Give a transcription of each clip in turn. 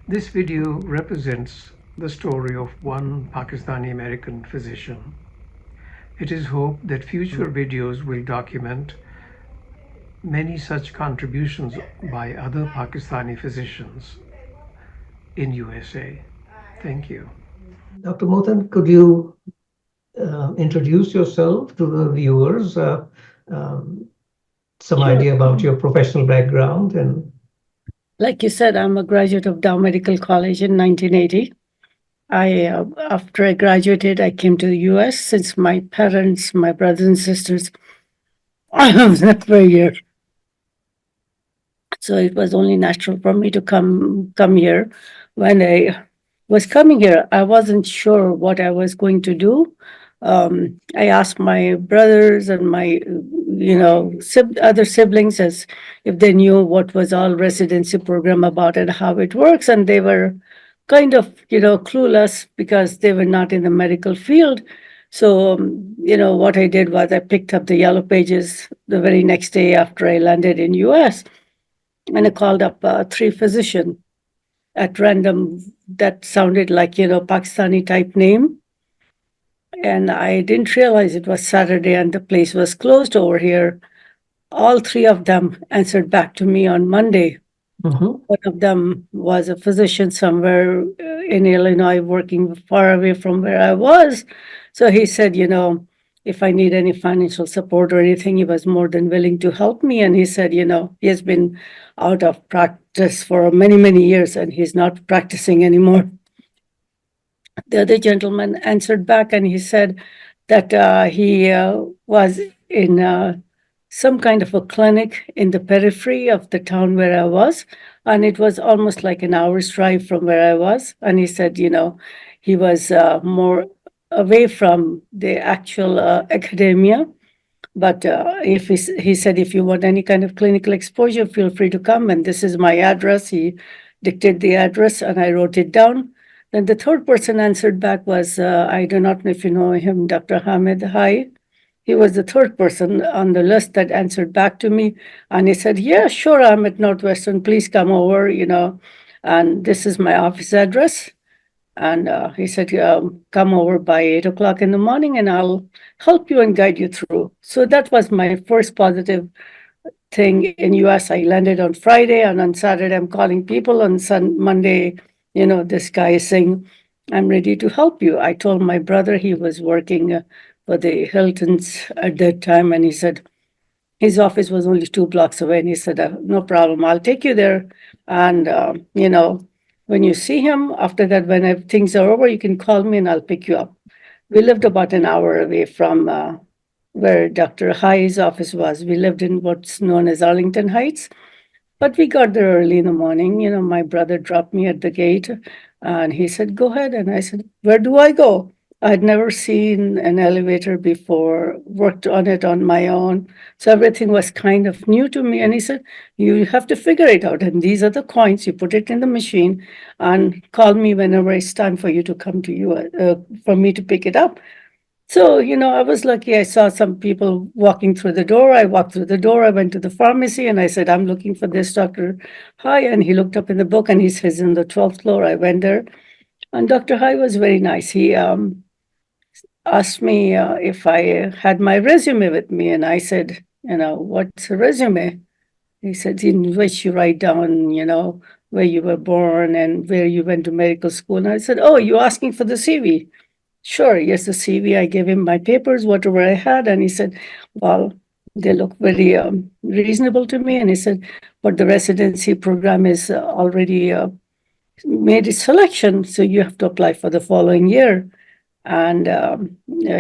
This video represents the story of one Pakistani American physician. It is hoped that future videos will document many such contributions by other Pakistani physicians in USA. Thank you. Dr. Motan, could you introduce yourself to the viewers, some idea about your professional background? And like you said, I'm a graduate of Dow Medical College in 1980. After I graduated, I came to the US since my parents, my brothers and sisters, was never here. So it was only natural for me to come here. When I was coming here, I wasn't sure what I was going to do. I asked my brothers and my, other siblings as if they knew what was all residency program about and how it works, and they were kind of, clueless because they were not in the medical field. So, what I did was I picked up the yellow pages the very next day after I landed in US, and I called up 3 physicians at random that sounded like, Pakistani type name. And I didn't realize it was Saturday and the place was closed over here. All 3 of them answered back to me on Monday. One of them was a physician somewhere in Illinois, working far away from where I was. So he said, if I need any financial support or anything, he was more than willing to help me. And he said, he has been out of practice for many, many years and he's not practicing anymore. The other gentleman answered back and he said that he was in some kind of a clinic in the periphery of the town where I was. And it was almost like an hour's drive from where I was. And he said, he was more away from the actual academia. But if he said, if you want any kind of clinical exposure, feel free to come. And this is my address. He dictated the address and I wrote it down. Then the third person answered back was, I do not know if you know him, Dr. Hamid. Hi. He was the third person on the list that answered back to me. And he said, yeah, sure, I'm at Northwestern. Please come over, and this is my office address. And he said, come over by 8 o'clock in the morning and I'll help you and guide you through. So that was my first positive thing in US. I landed on Friday and on Saturday I'm calling people. On Monday, this guy is saying, I'm ready to help you. I told my brother he was working for the Hiltons at that time. And he said, his office was only 2 blocks away. And he said, no problem, I'll take you there. And, When you see him, after that, when things are over, you can call me and I'll pick you up. We lived about an hour away from where Dr. Hai's office was. We lived in what's known as Arlington Heights. But we got there early in the morning. My brother dropped me at the gate and he said, "Go ahead." And I said, "Where do I go?" I'd never seen an elevator before, worked on it on my own. So everything was kind of new to me. And he said, "You have to figure it out. And these are the coins. You put it in the machine and call me whenever it's time for you to come to you, for me to pick it up." So, I was lucky. I saw some people walking through the door. I walked through the door. I went to the pharmacy and I said, "I'm looking for this Dr. Hai." And he looked up in the book and he says, "In the 12th floor." I went there and Dr. Hai was very nice. He asked me if I had my resume with me. And I said, "What's a resume?" He said, "In which you write down, where you were born and where you went to medical school." And I said, "Oh, you're asking for the CV?" "Sure, yes, the CV." I gave him my papers, whatever I had, and he said, "Well, they look very reasonable to me." And he said, "But the residency program is already made its selection, so you have to apply for the following year." And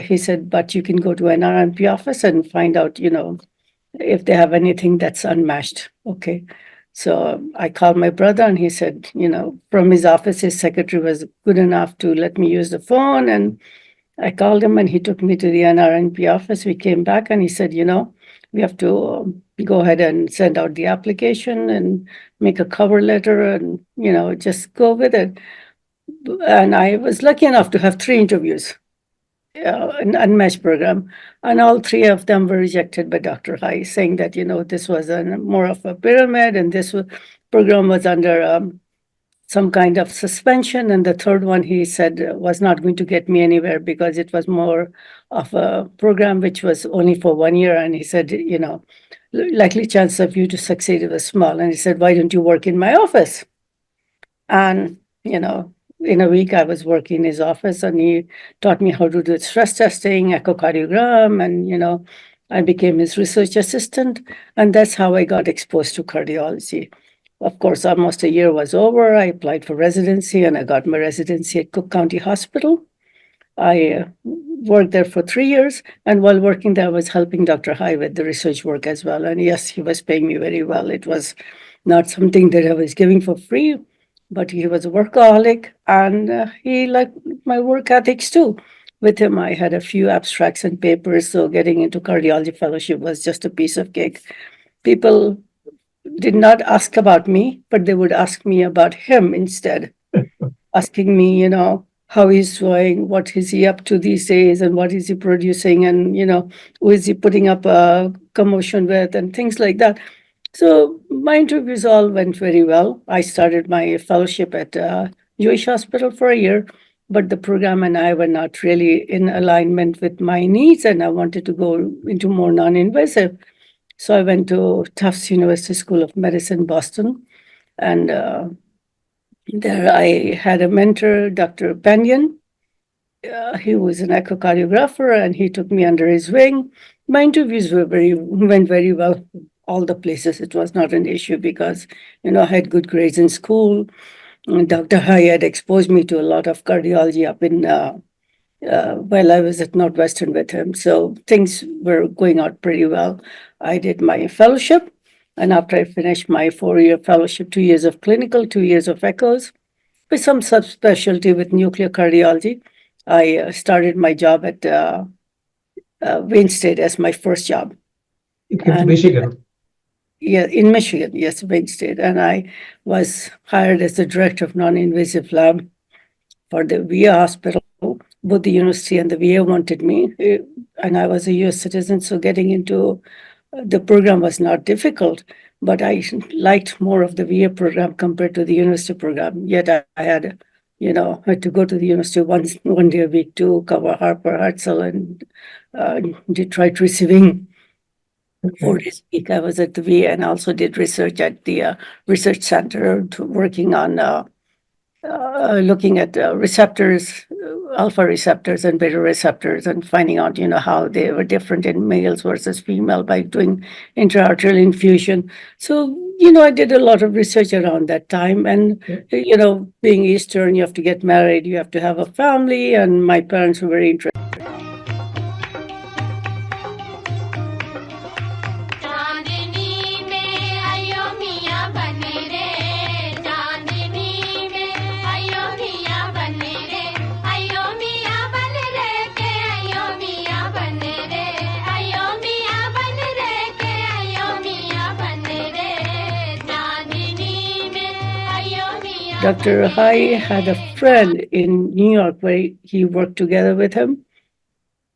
he said, "But you can go to an RMP office and find out, if they have anything that's unmatched." Okay. So I called my brother and he said, from his office, his secretary was good enough to let me use the phone. And I called him and he took me to the NRNP office. We came back and he said, "We have to go ahead and send out the application and make a cover letter and, just go with it." And I was lucky enough to have 3 interviews, an unmatched program. And all 3 of them were rejected by Dr. Hai, saying that, this was more of a pyramid and program was under some kind of suspension. And the third one, he said, was not going to get me anywhere because it was more of a program which was only for 1 year. And he said, likely chance of you to succeed was small. And he said, "Why don't you work in my office?" And, in a week, I was working in his office and he taught me how to do stress testing, echocardiogram, and, I became his research assistant. And that's how I got exposed to cardiology. Of course, almost a year was over. I applied for residency and I got my residency at Cook County Hospital. I worked there for 3 years. And while working there, I was helping Dr. Hai with the research work as well. And yes, he was paying me very well. It was not something that I was giving for free, but he was a workaholic and he liked my work ethics too. With him, I had a few abstracts and papers. So getting into cardiology fellowship was just a piece of cake. People did not ask about me, but they would ask me about him instead, asking me, how he's doing, what is he up to these days, and what is he producing, and, who is he putting up a commotion with, and things like that. So my interviews all went very well. I started my fellowship at Jewish Hospital for a year, but the program and I were not really in alignment with my needs, and I wanted to go into more non-invasive. So I went to Tufts University School of Medicine, Boston, and there I had a mentor, Dr. Benyon. He was an echocardiographer, and he took me under his wing. My interviews went very well. All the places, it was not an issue because, I had good grades in school. And Dr. Hai had exposed me to a lot of cardiology up in while I was at Northwestern with him. So things were going out pretty well. I did my fellowship. And after I finished my 4-year fellowship, 2 years of clinical, 2 years of echoes, with some subspecialty with nuclear cardiology, I started my job at Wayne State as my first job. You came to Michigan. Yeah, in Michigan, yes, Wayne State. And I was hired as the director of non-invasive lab for the VA hospital. Both the university and the VA wanted me, and I was a US citizen, so getting into the program was not difficult, but I liked more of the VA program compared to the university program. Yet I had, had to go to the university one day a week to cover Harper, Hartzell, and Detroit receiving. 4 days a week I was at the VA and also did research at the research center, working on looking at receptors, alpha receptors and beta receptors, and finding out, how they were different in males versus female by doing intraarterial infusion. So I did a lot of research around that time. And, Yeah. being Eastern, you have to get married, you have to have a family. And my parents were very interested. चांदनी में आयो मियाँ बने रे चांदनी में आयो मियाँ बने रे आयो मियाँ बन रे के आयो मियाँ बने रे आयो मियाँ बन रे के आयो मियाँ बने रे चांदनी में आयो मियाँ Dr. Hai had a friend in New York where he worked together with him.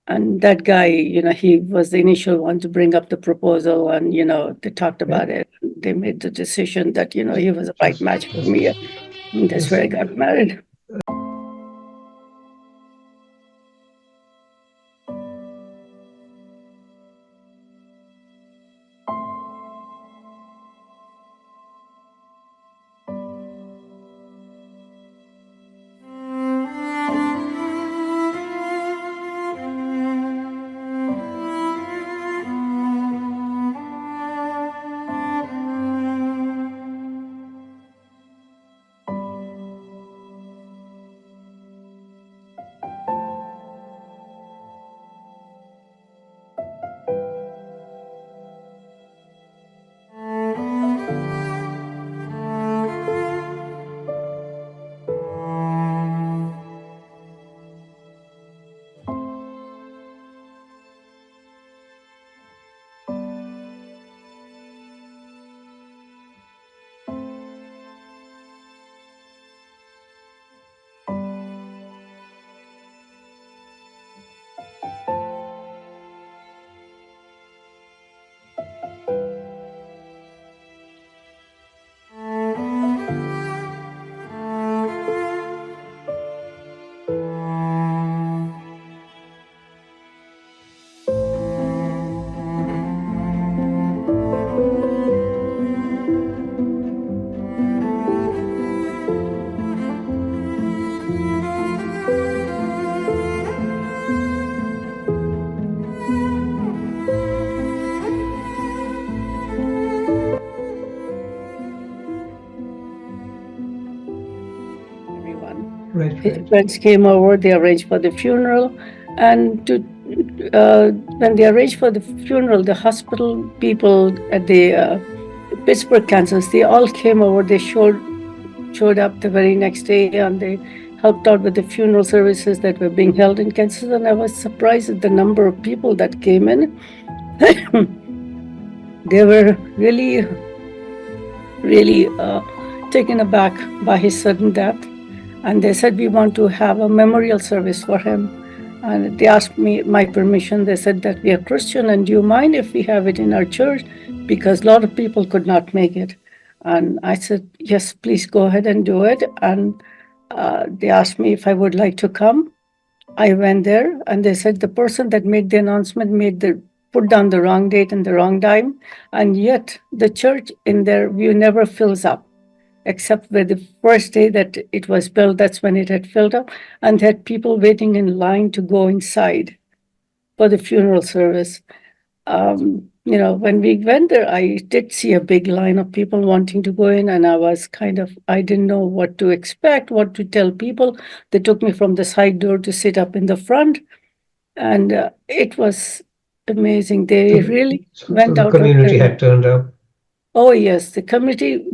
And that guy, he was the initial one to bring up the proposal, and, they talked Okay. about it. They made the decision that, he was the right Just, match for just, me. And that's just where I got married. Everyone. right, His right. friends came over, they arranged for the funeral. And when they arranged for the funeral, the hospital people at the Pittsburgh, Kansas, they all came over. They showed up the very next day, and they helped out with the funeral services that were being held in Kansas. And I was surprised at the number of people that came in. They were really, really taken aback by his sudden death. And they said, we want to have a memorial service for him. And they asked me my permission. They said that we are Christian, and do you mind if we have it in our church? Because a lot of people could not make it. And I said, yes, please go ahead and do it. And they asked me if I would like to come. I went there, and they said the person that made the announcement put down the wrong date and the wrong time. And yet the church in their view never fills up, except where the first day that it was built, that's when it had filled up, and they had people waiting in line to go inside for the funeral service. When we went there, I did see a big line of people wanting to go in, and I didn't know what to expect, what to tell people. They took me from the side door to sit up in the front, and it was amazing. They So, really so went the out of community their had turned up. Oh yes, the community.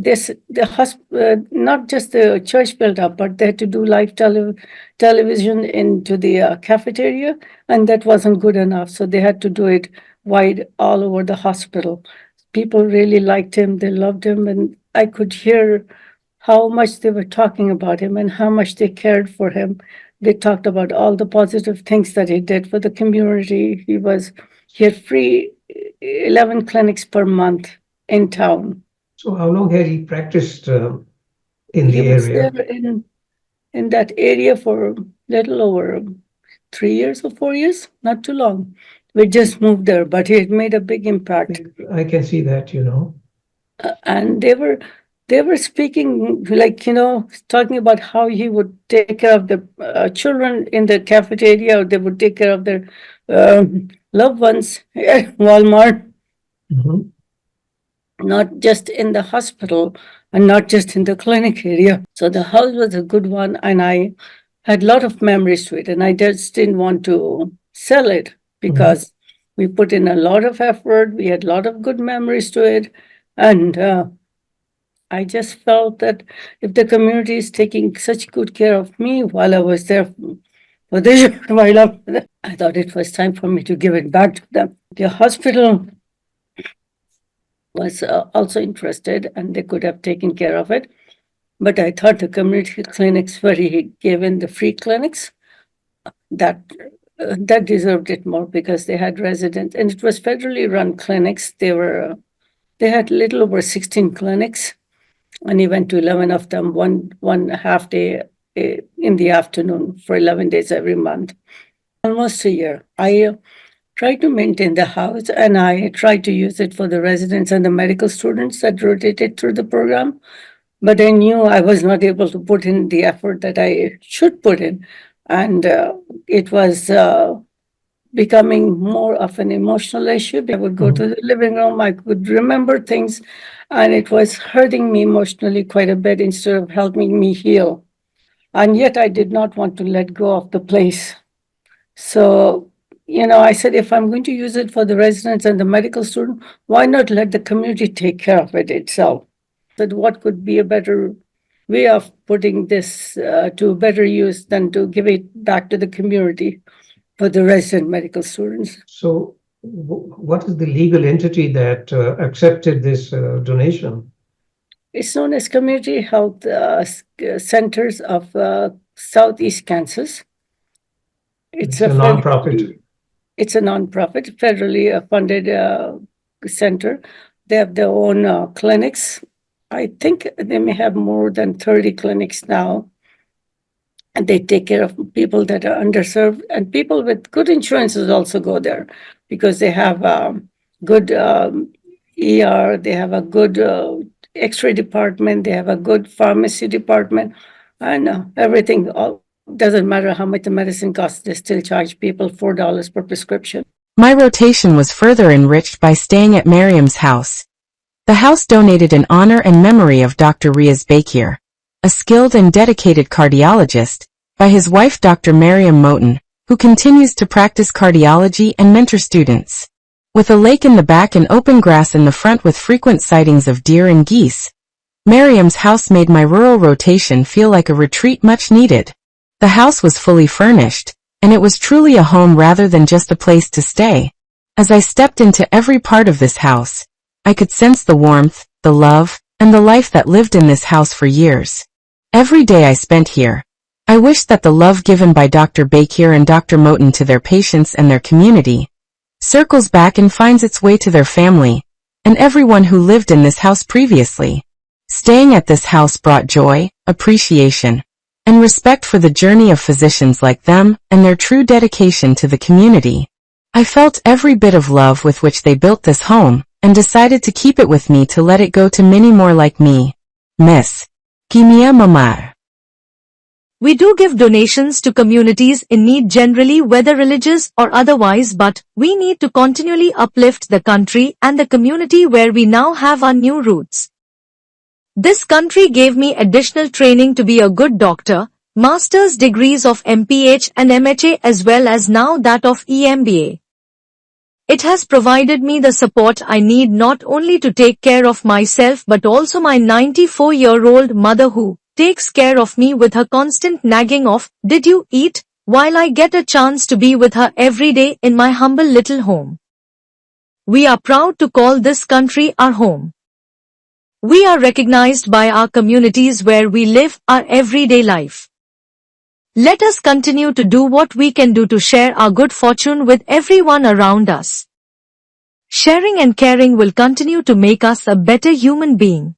Not just the church built up, but they had to do live television into the cafeteria, and that wasn't good enough. So they had to do it wide all over the hospital. People really liked him; they loved him, and I could hear how much they were talking about him and how much they cared for him. They talked about all the positive things that he did for the community. He had free 11 clinics per month in town. So how long had he practiced in He the was there area? in that area for a little over 3 years or 4 years, not too long. We just moved there, but it made a big impact. I can see that, you know. And they were speaking, like, talking about how he would take care of the children in the cafeteria, or they would take care of their loved ones at Walmart. Mhm. not just in the hospital and not just in the clinic area. So the house was a good one, and I had a lot of memories to it, and I just didn't want to sell it because we put in a lot of effort. We had a lot of good memories to it, and I just felt that if the community is taking such good care of me while I was there for this short while, I thought it was time for me to give it back to them. The hospital was also interested, and they could have taken care of it. But I thought the community clinics, where he gave in the free clinics, that that deserved it more because they had residents, and it was federally run clinics. They had little over 16 clinics, and he went to 11 of them, one half day in the afternoon for 11 days every month, almost a year. I tried to maintain the house, and I tried to use it for the residents and the medical students that rotated through the program. But I knew I was not able to put in the effort that I should put in. And it was becoming more of an emotional issue. I would go to the living room, I could remember things, and it was hurting me emotionally quite a bit instead of helping me heal. And yet I did not want to let go of the place. So, I said, if I'm going to use it for the residents and the medical student, why not let the community take care of it itself? That what could be a better way of putting this to better use than to give it back to the community for the resident medical students. So, what is the legal entity that accepted this donation? It's known as Community Health Centers of Southeast Kansas. It's a nonprofit. It's a nonprofit, federally funded center. They have their own clinics. I think they may have more than 30 clinics now. And they take care of people that are underserved, and people with good insurances also go there because they have good ER, they have a good X-ray department, they have a good pharmacy department, and everything. Doesn't matter how much the medicine costs, they still charge people $4 per prescription. My rotation was further enriched by staying at Marriyam's house. The house donated in honor and memory of Dr. Riaz Bakir, a skilled and dedicated cardiologist, by his wife Dr. Marriyam Moten, who continues to practice cardiology and mentor students. With a lake in the back and open grass in the front with frequent sightings of deer and geese, Marriyam's house made my rural rotation feel like a retreat much needed. The house was fully furnished, and it was truly a home rather than just a place to stay. As I stepped into every part of this house, I could sense the warmth, the love, and the life that lived in this house for years. Every day I spent here, I wished that the love given by Dr. Bakir and Dr. Moten to their patients and their community circles back and finds its way to their family and everyone who lived in this house previously. Staying at this house brought joy, appreciation, and respect for the journey of physicians like them and their true dedication to the community. I felt every bit of love with which they built this home, and decided to keep it with me to let it go to many more like me. Miss Kimia Mamar. We do give donations to communities in need generally, whether religious or otherwise, but we need to continually uplift the country and the community where we now have our new roots. This country gave me additional training to be a good doctor, master's degrees of MPH and MHA as well as now that of EMBA. It has provided me the support I need not only to take care of myself but also my 94-year-old mother who takes care of me with her constant nagging of, "Did you eat?" while I get a chance to be with her every day in my humble little home. We are proud to call this country our home. We are recognized by our communities where we live our everyday life. Let us continue to do what we can do to share our good fortune with everyone around us. Sharing and caring will continue to make us a better human being.